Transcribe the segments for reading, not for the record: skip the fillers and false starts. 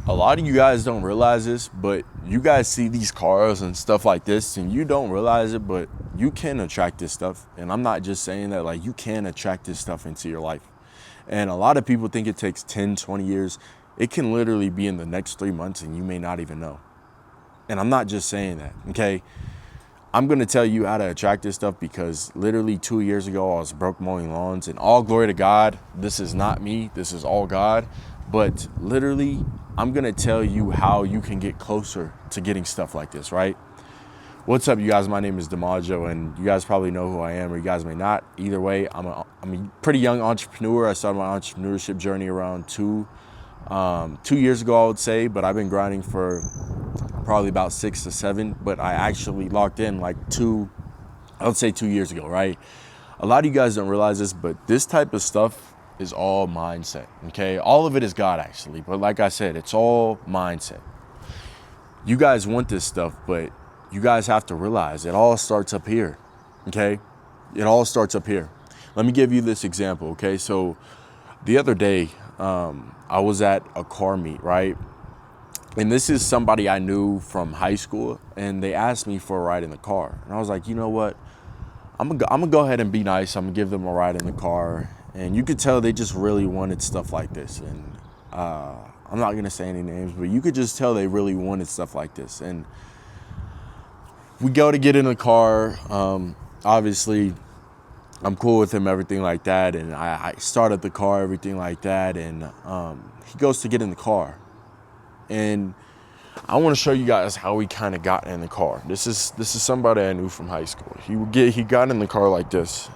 A lot of you guys don't realize this, but you guys see these cars and stuff like this and you don't realize it, but you can attract this stuff. And I'm not just saying that, like, you can attract this stuff into your life. And a lot of people think it takes 10, 20 years. It can literally be in the next 3 months and you may not even know. And I'm not just saying that, okay? I'm gonna tell you how to attract this stuff because literally 2 years ago, I was broke mowing lawns, and all glory to God. This is not me, this is all God. But literally, I'm gonna tell you how you can get closer to getting stuff like this, right? What's up, you guys? My name is DiMaggio, and you guys probably know who I am, or you guys may not. Either way, I'm a pretty young entrepreneur. I started my entrepreneurship journey around 2 years ago, I would say, but I've been grinding for probably about 6 to 7, but I actually locked in like I would say 2 years ago, right? A lot of you guys don't realize this, but this type of stuff is all mindset, okay? All of it is God, actually, but like I said, it's all mindset. You guys want this stuff, but you guys have to realize it all starts up here, okay? It all starts up here. Let me give you this example, okay? So the other day, I was at a car meet, right? And this is somebody I knew from high school, and they asked me for a ride in the car. And I was like, you know what? I'm gonna go ahead and be nice. I'm gonna give them a ride in the car. And you could tell they just really wanted stuff like this. And I'm not gonna say any names, but you could just tell they really wanted stuff like this. And we go to get in the car. Obviously, I'm cool with him, everything like that. And I start up the car, everything like that. And he goes to get in the car. And I want to show you guys how he kind of got in the car. This is somebody I knew from high school. He got in the car like this.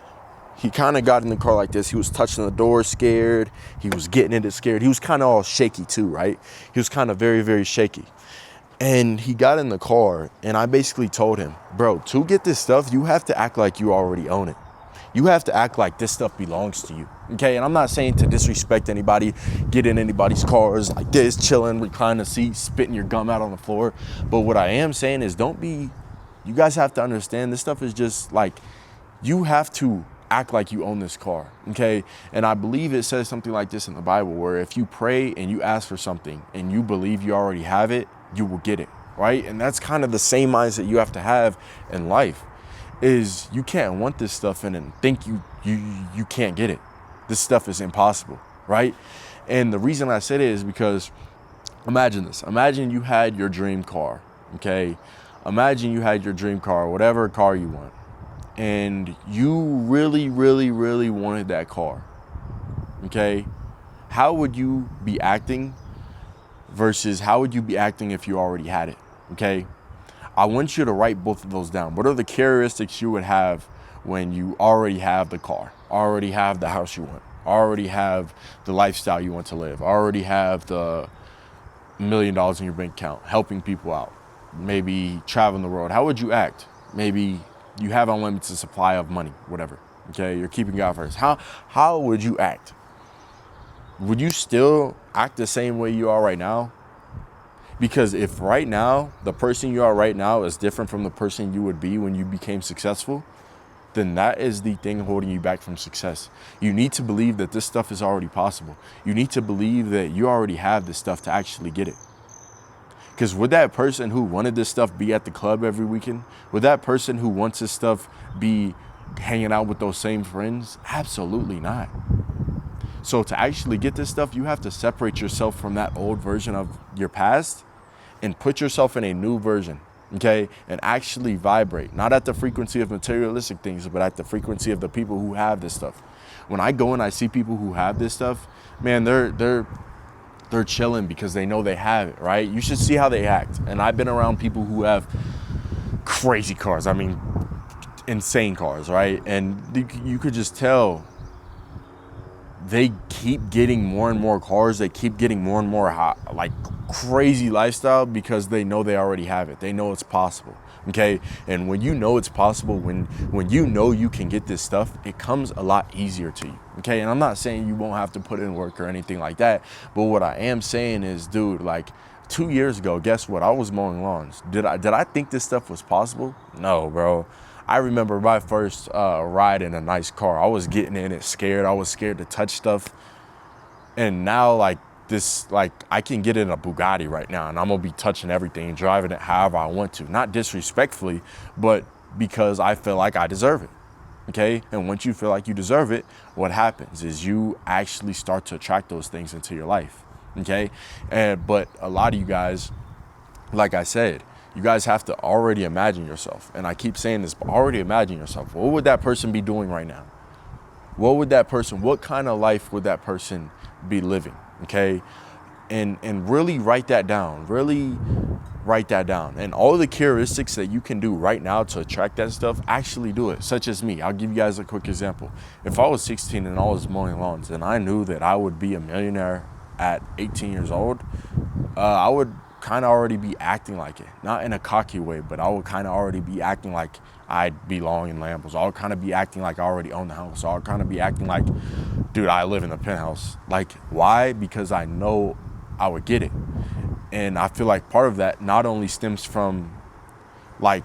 He kind of got in the car like this. He was touching the door scared. He was getting in it scared. He was kind of all shaky too, right? He was kind of very, very shaky. And he got in the car, and I basically told him, bro, to get this stuff, you have to act like you already own it. You have to act like this stuff belongs to you, okay? And I'm not saying to disrespect anybody, get in anybody's cars like this, chilling, reclining the seat, spitting your gum out on the floor. But what I am saying is you guys have to understand this stuff is just like, you have to act like you own this car, okay? And I believe it says something like this in the Bible, where if you pray and you ask for something and you believe you already have it, you will get it, right? And that's kind of the same mindset you have to have in life. Is you can't want this stuff and then think you can't get it. This stuff is impossible, right? And the reason I said it is because imagine this. Imagine you had your dream car, okay? Imagine you had your dream car, whatever car you want, and you really, really, really wanted that car, okay? How would you be acting versus how would you be acting if you already had it, okay? I want you to write both of those down. What are the characteristics you would have when you already have the car, already have the house you want, already have the lifestyle you want to live, already have the $1 million in your bank account, helping people out, maybe traveling the world? How would you act? Maybe you have unlimited supply of money, whatever, okay? You're keeping God first. How would you act? Would you still act the same way you are right now? Because if right now, the person you are right now is different from the person you would be when you became successful, then that is the thing holding you back from success. You need to believe that this stuff is already possible. You need to believe that you already have this stuff to actually get it. Because would that person who wanted this stuff be at the club every weekend? Would that person who wants this stuff be hanging out with those same friends? Absolutely not. So to actually get this stuff, you have to separate yourself from that old version of your past and put yourself in a new version, okay? And actually vibrate, not at the frequency of materialistic things, but at the frequency of the people who have this stuff. When I go and I see people who have this stuff, man, they're chilling because they know they have it, right? You should see how they act. And I've been around people who have crazy cars. I mean, insane cars, right? And you could just tell they keep getting more and more cars. They keep getting more and more hot, like crazy lifestyle, because they know they already have it. They know it's possible, okay? And when you know it's possible, when you know you can get this stuff, it comes a lot easier to you, okay? And I'm not saying you won't have to put in work or anything like that, but what I am saying is, dude, like 2 years ago, guess what? I was mowing lawns. Did I think this stuff was possible? No, bro. I remember my first ride in a nice car. I was getting in it scared. I was scared to touch stuff. And now, like, this, like, I can get in a Bugatti right now and I'm gonna be touching everything, driving it however I want to, not disrespectfully, but because I feel like I deserve it. Okay, and once you feel like you deserve it, what happens is you actually start to attract those things into your life. Okay, but a lot of you guys, like I said, you guys have to already imagine yourself, and I keep saying this, but already imagine yourself. What would that person be doing right now? What kind of life would that person be living? Okay, and really write that down. Really write that down. And all the characteristics that you can do right now to attract that stuff, actually do it. Such as me. I'll give you guys a quick example. If I was 16 and I was mowing lawns and I knew that I would be a millionaire at 18 years old, I would kind of already be acting like it. Not in a cocky way, but I would kind of already be acting like I belong in Lambos. I would kind of be acting like I already own the house. I would kind of be acting like, dude, I live in the penthouse. Like, why? Because I know I would get it. And I feel like part of that not only stems from I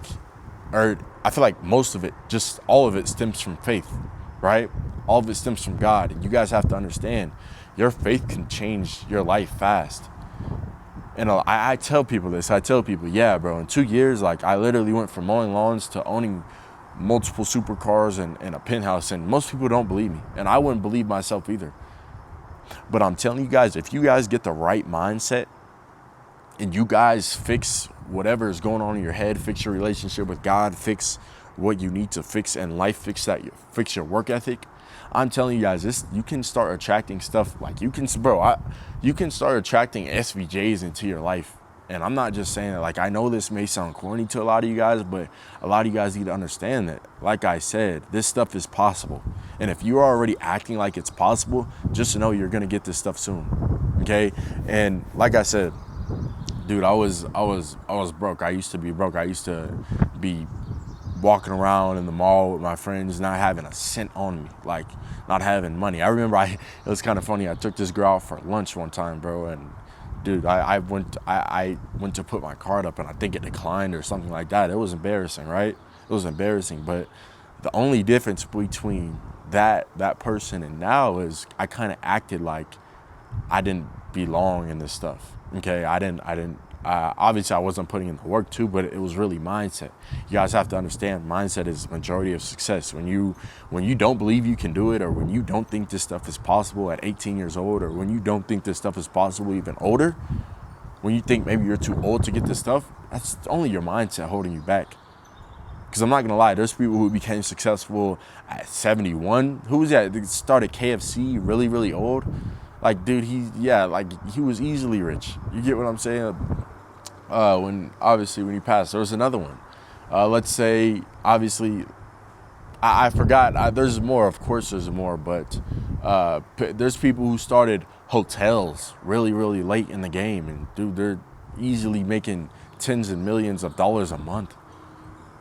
feel like most of it, just all of it stems from faith, right? All of it stems from God. And you guys have to understand, your faith can change your life fast. And I tell people this. I tell people, yeah, bro, in 2 years, like, I literally went from mowing lawns to owning multiple supercars and a penthouse. And most people don't believe me. And I wouldn't believe myself either. But I'm telling you guys, if you guys get the right mindset, and you guys fix whatever is going on in your head, fix your relationship with God, fix what you need to fix in life, fix your work ethic, I'm telling you guys, you can start attracting stuff. Like, you can start attracting SVJs into your life. And I'm not just saying that. Like, I know this may sound corny to a lot of you guys, but a lot of you guys need to understand that, like I said, this stuff is possible. And if you're already acting like it's possible, just know you're gonna get this stuff soon. Okay? And like I said, dude, I was broke. I used to be broke. I used to be walking around in the mall with my friends, not having a cent on me, like, not having money. I remember it was kind of funny. I took this girl out for lunch one time, bro, and dude, I went to put my card up, and I think it declined or something like that. It was embarrassing, right? It was embarrassing. But the only difference between that person and now is I kind of acted like I didn't belong in this stuff. Okay, I didn't. Obviously, I wasn't putting in the work too, but it was really mindset. You guys have to understand, mindset is the majority of success. When you don't believe you can do it, or when you don't think this stuff is possible at 18 years old, or when you don't think this stuff is possible even older, when you think maybe you're too old to get this stuff, that's only your mindset holding you back. Because I'm not gonna lie, there's people who became successful at 71. Who was that? They started KFC really, really old. Like, dude, he was easily rich. You get what I'm saying? When he passed, there was another one. Let's say, obviously, I forgot. There's more, of course there's more, but there's people who started hotels really, really late in the game. And dude, they're easily making tens of millions of dollars a month.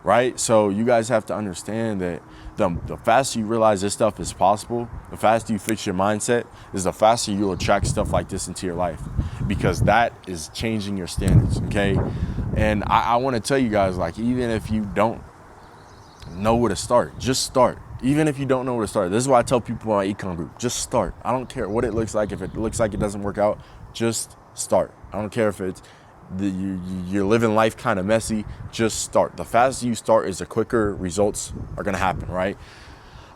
Right? So you guys have to understand that the faster you realize this stuff is possible, the faster you fix your mindset, is the faster you'll attract stuff like this into your life, because that is changing your standards, okay? And I want to tell you guys, like, even if you don't know where to start, just start. Even if you don't know where to start. This is why I tell people in my econ group, just start. I don't care what it looks like. If it looks like it doesn't work out, just start. I don't care if it's you're living life kind of messy, just start. The faster you start is the quicker results are gonna happen, right?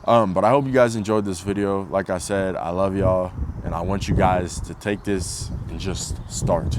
But I hope you guys enjoyed this video. Like I said, I love y'all, and I want you guys to take this and just start.